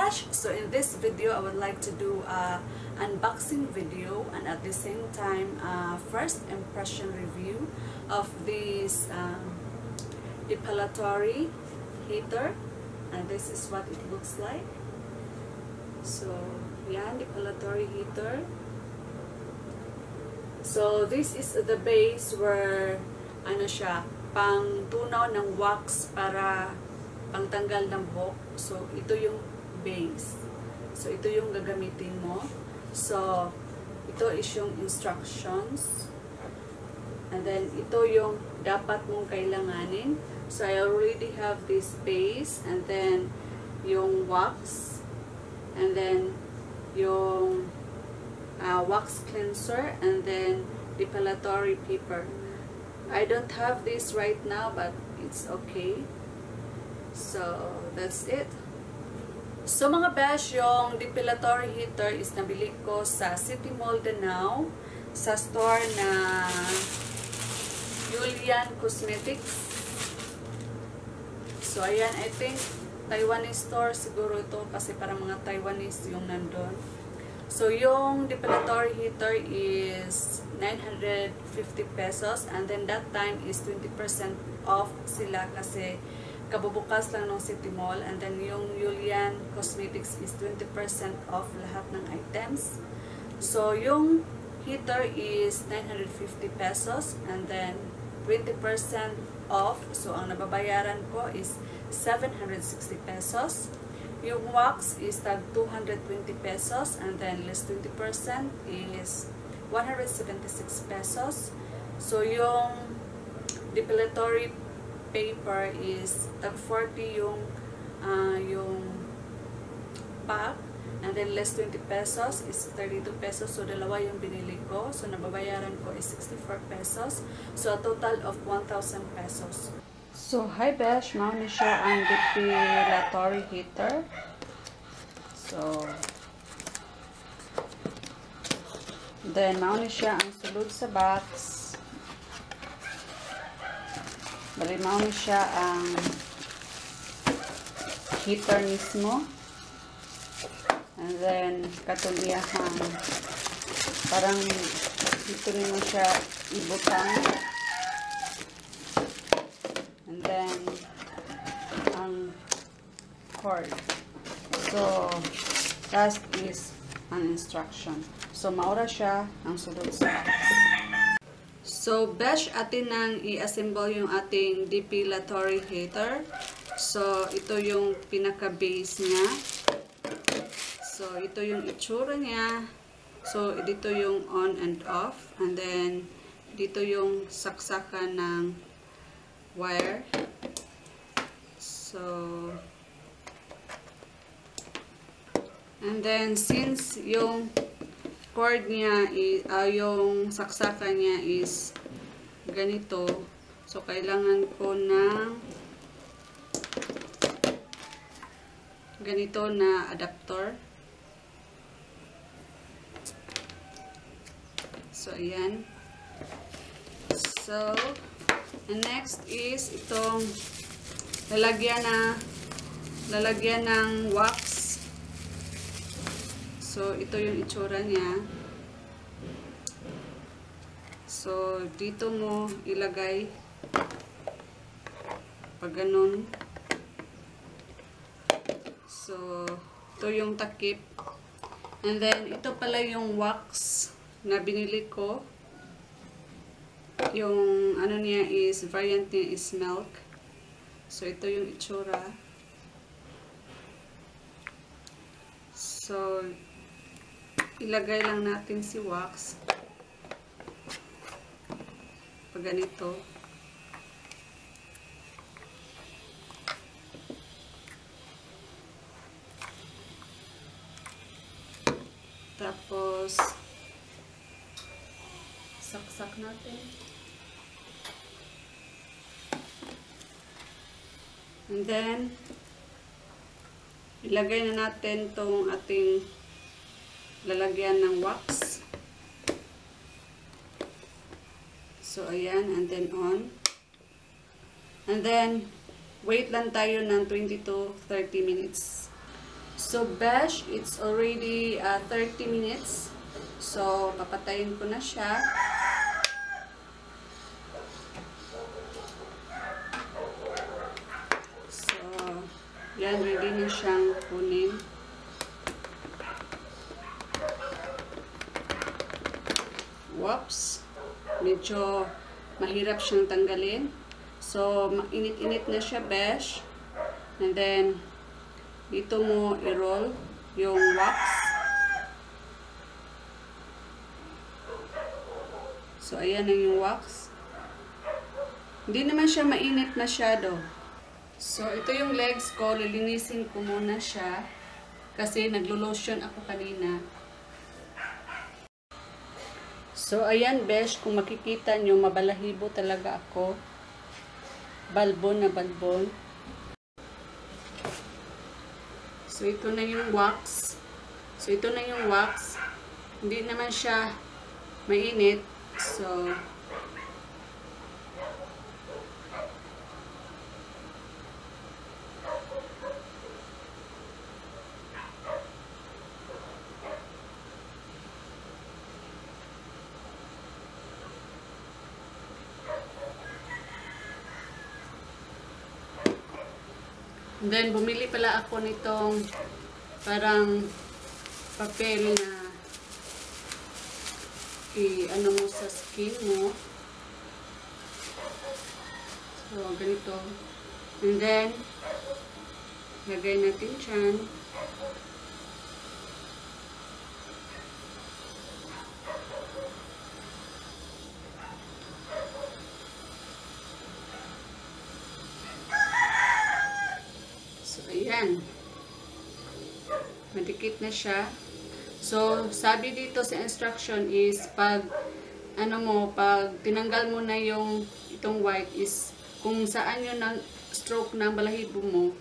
Besh! So in this video, I would like to do a unboxing video and at the same time first impression review of this depilatory heater, and this is what it looks like. So yan, depilatory heater. So this is the base where ano siya, pang tunaw ng wax para pangtanggal ng buhok. So ito yung base. So ito yung gagamitin mo. So ito is yung instructions. And then ito yung dapat mong kailanganin. So I already have this base, and then yung wax, and then yung wax cleanser, and then depilatory paper. I don't have this right now, but it's okay. So that's it. So mga besh, yung depilatory heater is nabili ko sa City Mall Danao, sa store na Julian Cosmetics. So ayan, I think Taiwanese store siguro ito kasi para mga Taiwanese yung nandun. So yung depilatory heater is 950 pesos, and then that time is 20% off sila kasi kabubukas lang ng City Mall, and then yung Julian Cosmetics is 20% off lahat ng items. So yung heater is 950 pesos, and then 20% off. So ang nababayaran ko is 760 pesos. Yung wax is tag 220 pesos, and then less 20% is 176 pesos. So yung depilatory paper is tag 40 yung pack, and then less 20 pesos is 32 pesos. So dalawa yung binili ko. So nababayaran ko is 64 pesos. So a total of 1,000 pesos. So hi besh, mao ni siya ang depilatory heater. So then mao ni siya ang sulod sa box. Bali mao ni siya ang heater mismo. And then katong iyahang parang dito nimo siya ibutang. And then ang cord. So last is an instruction. So maura siya ang sulod sa box. So besh, atin nang i-assemble yung ating depilatory heater. So ito yung pinaka base niya. So ito yung itsura niya. So dito yung on and off, and then dito yung saksakan ng wire. So and then since yung cord niya yung saksakan niya is ganito, so kailangan ko ng ganito na adapter. So ayan. So and next is itong lalagyan ng wax. So ito yung itsura niya. So dito mo ilagay pag ganun. So ito yung takip. And then ito pala yung wax na binili ko. Yung ano niya is, variant niya is milk. So ito yung itsura. So ilagay lang natin si wax pag ganito. Tapos saksak natin. And then ilagay na natin tong ating lalagyan ng wax. So ayan, and then on. And then wait lang tayo ng 20 to 30 minutes. So, besh, it's already 30 minutes. So, papatayin ko na siya. So, yan, ready na siyang kunin. Whoops! Medyo mahirap siyang tanggalin. So, mainit-init na siya, besh. And then, dito mo i-roll yung wax. So, ayan na yung wax. Hindi naman siya mainit masyado. So, ito yung legs ko. Lilinisin ko muna siya. Kasi naglo-lotion ako kanina. So, ayan, besh. Kung makikita nyo, mabalahibo talaga ako. Balbon na balbon. So, ito na yung wax. Hindi naman siya mainit. So, then, bumili pala ako nitong parang papel na ano mo sa skin mo. So, ganito. And then, lagay natin dyan. So, ayan. Madikit na siya. So, sabi dito sa instruction is, pag tinanggal mo na yung itong white is, kung saan yun ang stroke ng balahibo mo,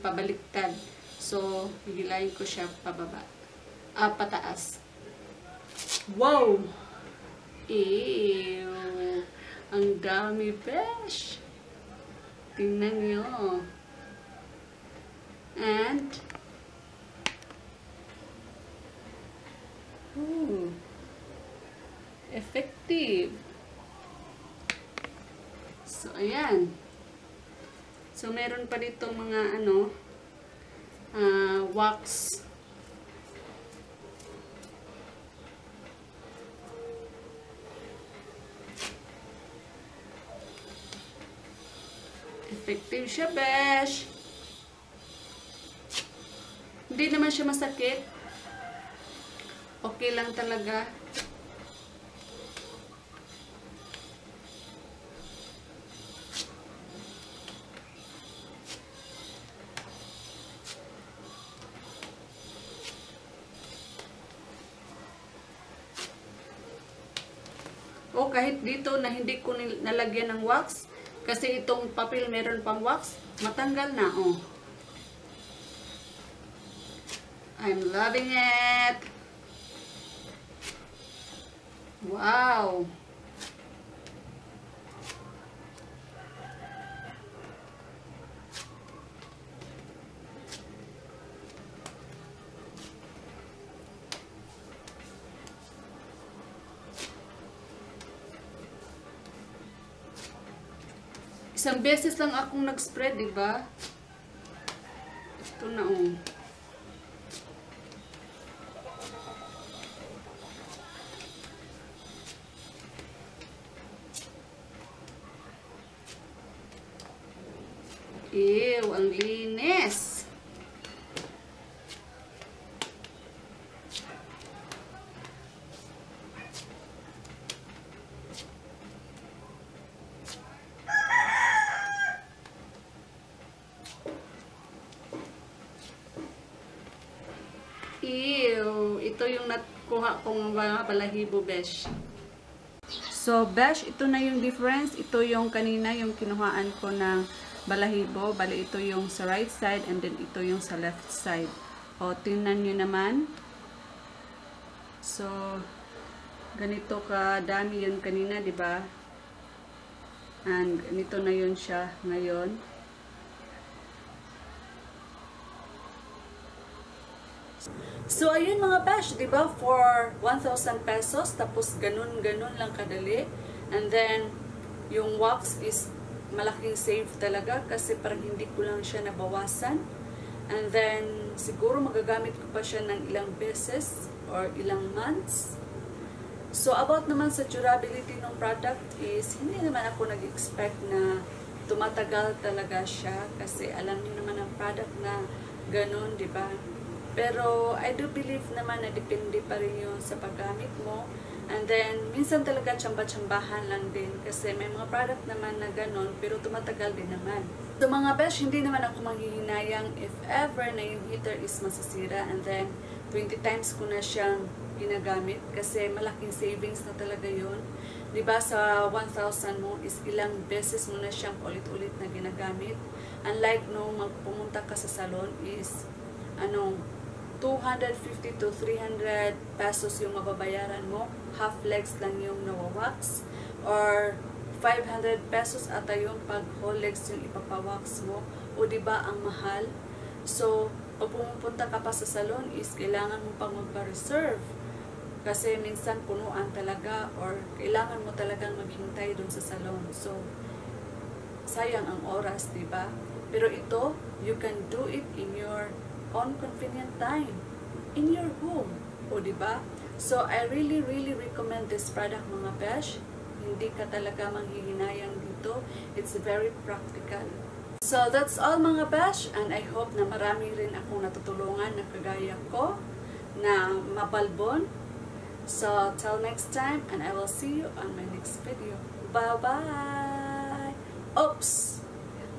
pabaliktad. So, hihilayin ko siya pababa. Pataas. Wow! Ew! Ang dami, besh! Tingnan nyo. And, effective. So, ayan. So, meron pa dito mga wax. Effective siya, besh. Hindi naman siya masakit. Okay lang talaga. O kahit dito na hindi ko nalagyan ng wax, kasi itong papel meron pang wax, matanggal na. Oh. I'm loving it. Wow! Isang beses lang akong nag-spread, diba? Ito na, oh. Ew, ang linis. Ew, ito yung nakuha kong mga balahibo, besh. So, besh, ito na yung difference. Ito yung kanina, yung kinuhaan ko ng balahibo. Bali, ito yung sa right side and then ito yung sa left side. O, tingnan nyo naman. So, ganito kadami yun kanina, diba? And ganito na yun siya ngayon. So, ayun mga besh, di ba? For 1,000 pesos, tapos ganun-ganun lang kadali. And then, yung wax is malaking save talaga kasi parang hindi ko lang siya nabawasan. And then, siguro magagamit ko pa siya ng ilang beses or ilang months. So, about naman sa durability ng product is, hindi naman ako nag-expect na tumatagal talaga siya kasi alam niyo naman ang product na ganun, di ba? Pero, I do believe naman na depende pa rin yun sa paggamit mo. And then, minsan talaga tsamba-tsambahan lang din kasi may mga product naman na ganun pero tumatagal din naman. So, mga besh, hindi naman ako manghihinayang if ever na yung heater is masasira and then 20 times ko na siyang ginagamit kasi malaking savings na talaga yun. Diba sa 1,000 mo is ilang beses mo na siyang ulit-ulit na ginagamit. Unlike nung magpumunta ka sa salon is 250 to 300 pesos yung mababayaran mo. Half legs lang yung nawawax. Or 500 pesos ata yung pag whole legs yung ipapawax mo. O diba ang mahal? So, pag pumupunta ka pa sa salon is kailangan mo pang magpa-reserve. Kasi minsan punuan talaga or kailangan mo talagang maghintay dun sa salon. So, sayang ang oras, diba? Pero ito, you can do it in your on convenient time in your home. O diba? So, I really recommend this product mga besh. Hindi ka talaga manghihinayang dito. It's very practical. So, that's all mga besh. And I hope na marami rin akong natutulungan na kagaya ko na mabalbon. So, till next time and I will see you on my next video. Bye-bye! Oops!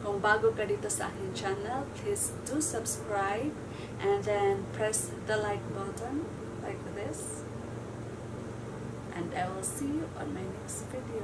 Kung bago ka dito sa aking channel, please do subscribe and then press the like button like this. And I will see you on my next video.